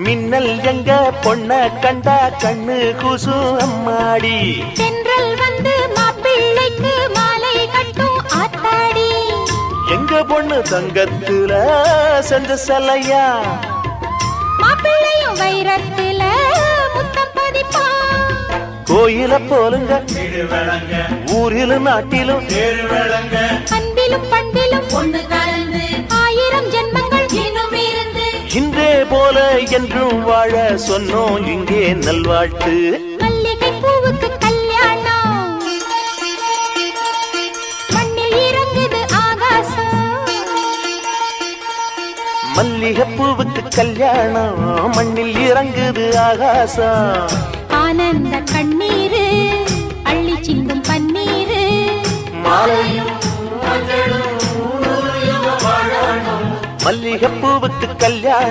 மின்னல் எங்க பொண்ண கண்டா கண்ணு கூசு அம்மாடி. தென்றல் வந்து மாப்பிள்ளைக்கு மாலை கட்டும் ஆத்தாடி. எங்க பொண்ணு தங்கத்துல செஞ்ச சலையா, மாப்பிள்ளையும் வைரத்துல முத்தம் பதிப்பா. கோயில போலுங்க ஊரிலும் நாட்டிலும் அன்பிலும் பண்பிலும் ஒண்ணு கலந்து 1000 ஜென்மங்கள் இன்னும் இருந்து இன்றே போல என்றும் வாழ சொன்னோம் இங்கே நல்வாழ்த்து. மல்லிகை பூவுக்கு கல்யாணம், மண்ணில் இறங்குது ஆகாசம். மல்லிகை பூவுக்கு கல்யாணம், மண்ணில் இறங்குது ஆகாசம். ஆனந்த கண்ணீரு அள்ளி சிந்தும் பன்னீரு, மல்லிகை பூவுக்கு கல்யாணம்.